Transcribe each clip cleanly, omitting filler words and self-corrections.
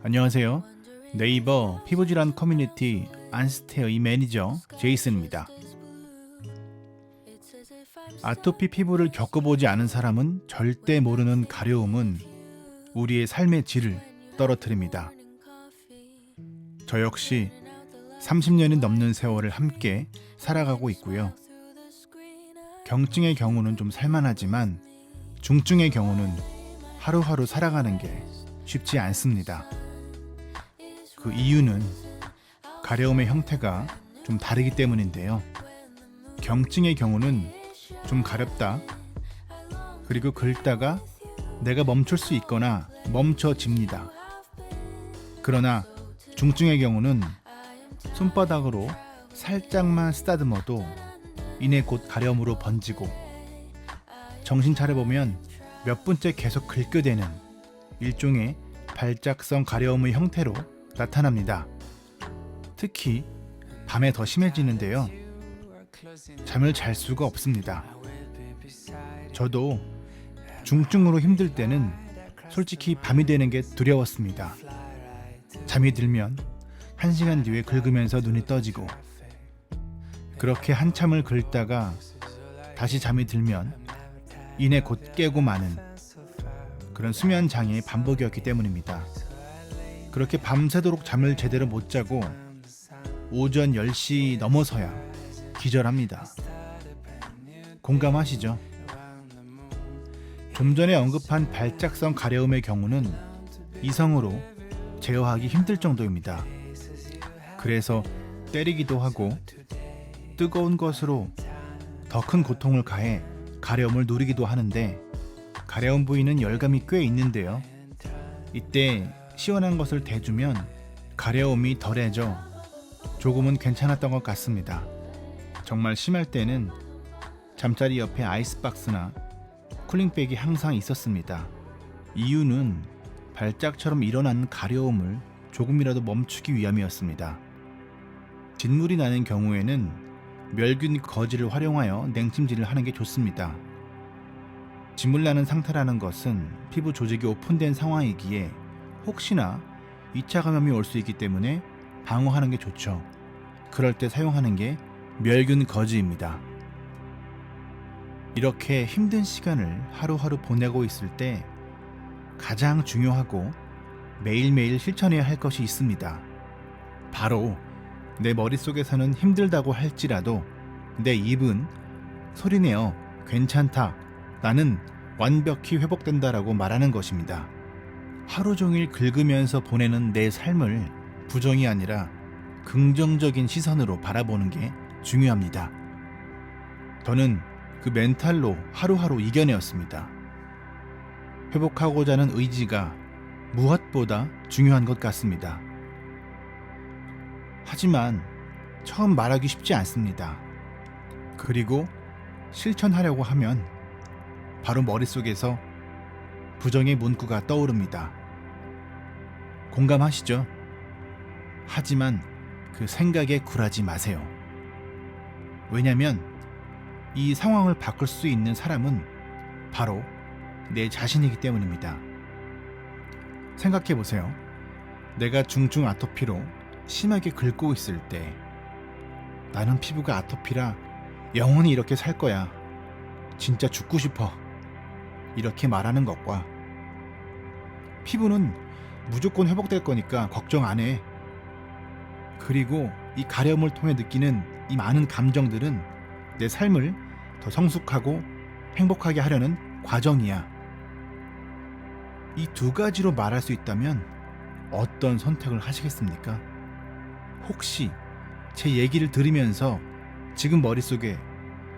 안녕하세요. 네이버 피부질환 커뮤니티 안스테의 매니저 제이슨입니다. 아토피 피부를 겪어보지 않은 사람은 절대 모르는 가려움은 우리의 삶의 질을 떨어뜨립니다. 저 역시 30년이 넘는 세월을 함께 살아가고 있고요. 경증의 경우는 좀 살만하지만 중증의 경우는 하루하루 살아가는 게 쉽지 않습니다. 그 이유는 가려움의 형태가 좀 다르기 때문인데요. 경증의 경우는 좀 가렵다, 그리고 긁다가 내가 멈출 수 있거나 멈춰집니다. 그러나 중증의 경우는 손바닥으로 살짝만 쓰다듬어도 이내 곧 가려움으로 번지고, 정신 차려보면 몇 분째 계속 긁게되는 일종의 발작성 가려움의 형태로 나타납니다. 특히 밤에 더 심해지는데요. 잠을 잘 수가 없습니다. 저도 중증으로 힘들 때는 솔직히 밤이 되는 게 두려웠습니다. 잠이 들면 1시간 뒤에 긁으면서 눈이 떠지고, 그렇게 한참을 긁다가 다시 잠이 들면 이내 곧 깨고 마는 그런 수면 장애의 반복이었기 때문입니다. 그렇게 밤새도록 잠을 제대로 못 자고 오전 10시 넘어서야 기절합니다. 공감하시죠? 좀 전에 언급한 발작성 가려움의 경우는 이성으로 제어하기 힘들 정도입니다. 그래서 때리기도 하고 뜨거운 것으로 더 큰 고통을 가해 가려움을 누리기도 하는데, 가려운 부위는 열감이 꽤 있는데요. 이때 시원한 것을 대주면 가려움이 덜해져 조금은 괜찮았던 것 같습니다. 정말 심할 때는 잠자리 옆에 아이스박스나 쿨링백이 항상 있었습니다. 이유는 발작처럼 일어나는 가려움을 조금이라도 멈추기 위함이었습니다. 진물이 나는 경우에는 멸균 거즈를 활용하여 냉찜질을 하는 게 좋습니다. 진물 나는 상태라는 것은 피부 조직이 오픈된 상황이기에 혹시나 2차 감염이 올 수 있기 때문에 방어하는 게 좋죠. 그럴 때 사용하는 게 멸균 거즈입니다. 이렇게 힘든 시간을 하루하루 보내고 있을 때 가장 중요하고 매일매일 실천해야 할 것이 있습니다. 바로 내 머릿속에서는 힘들다고 할지라도 내 입은 소리내어 괜찮다, 나는 완벽히 회복된다라고 말하는 것입니다. 하루 종일 긁으면서 보내는 내 삶을 부정이 아니라 긍정적인 시선으로 바라보는 게 중요합니다. 저는 그 멘탈로 하루하루 이겨내었습니다. 회복하고자 하는 의지가 무엇보다 중요한 것 같습니다. 하지만 처음 말하기 쉽지 않습니다. 그리고 실천하려고 하면 바로 머릿속에서 부정의 문구가 떠오릅니다. 공감하시죠? 하지만 그 생각에 굴하지 마세요. 왜냐면 이 상황을 바꿀 수 있는 사람은 바로 내 자신이기 때문입니다. 생각해보세요. 내가 중증 아토피로 심하게 긁고 있을 때 나는 피부가 아토피라 영원히 이렇게 살 거야, 진짜 죽고 싶어, 이렇게 말하는 것과 피부는 무조건 회복될 거니까 걱정 안 해, 그리고 이 가려움을 통해 느끼는 이 많은 감정들은 내 삶을 더 성숙하고 행복하게 하려는 과정이야, 이 두 가지로 말할 수 있다면 어떤 선택을 하시겠습니까? 혹시 제 얘기를 들으면서 지금 머릿속에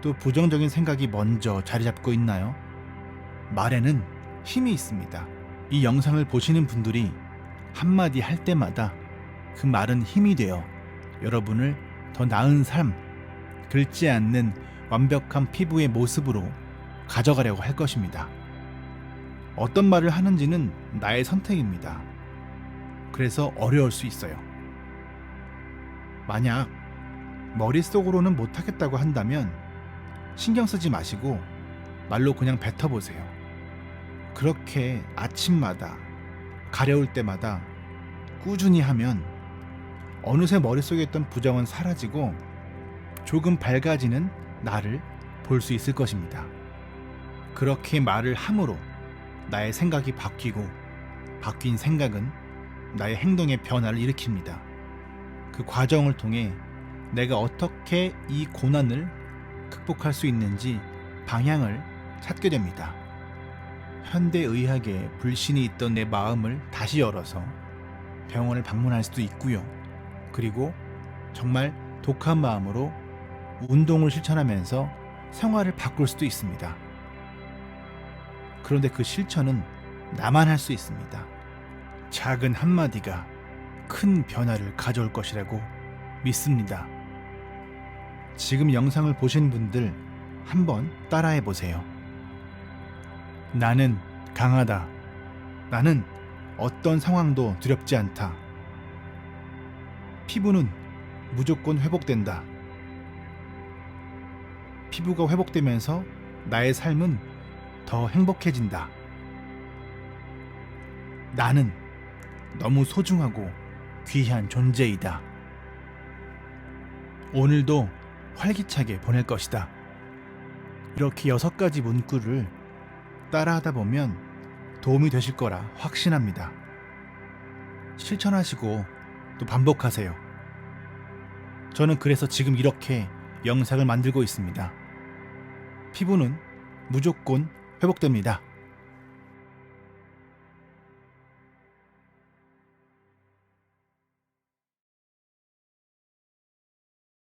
또 부정적인 생각이 먼저 자리 잡고 있나요? 말에는 힘이 있습니다. 이 영상을 보시는 분들이 한마디 할 때마다 그 말은 힘이 되어 여러분을 더 나은 삶, 긁지 않는 완벽한 피부의 모습으로 가져가려고 할 것입니다. 어떤 말을 하는지는 나의 선택입니다. 그래서 어려울 수 있어요. 만약 머릿속으로는 못하겠다고 한다면 신경 쓰지 마시고 말로 그냥 뱉어보세요. 그렇게 아침마다 가려울 때마다 꾸준히 하면 어느새 머릿속에 있던 부정은 사라지고 조금 밝아지는 나를 볼 수 있을 것입니다. 그렇게 말을 함으로 나의 생각이 바뀌고 바뀐 생각은 나의 행동의 변화를 일으킵니다. 그 과정을 통해 내가 어떻게 이 고난을 극복할 수 있는지 방향을 찾게 됩니다. 현대의학에 불신이 있던 내 마음을 다시 열어서 병원을 방문할 수도 있고요. 그리고 정말 독한 마음으로 운동을 실천하면서 생활을 바꿀 수도 있습니다. 그런데 그 실천은 나만 할 수 있습니다. 작은 한마디가 큰 변화를 가져올 것이라고 믿습니다. 지금 영상을 보신 분들 한번 따라해 보세요. 나는 강하다. 나는 어떤 상황도 두렵지 않다. 피부는 무조건 회복된다. 피부가 회복되면서 나의 삶은 더 행복해진다. 나는 너무 소중하고 귀한 존재이다. 오늘도 활기차게 보낼 것이다. 이렇게 6가지 문구를 따라하다 보면 도움이 되실 거라 확신합니다. 실천하시고 또 반복하세요. 저는 그래서 지금 이렇게 영상을 만들고 있습니다. 피부는 무조건 회복됩니다.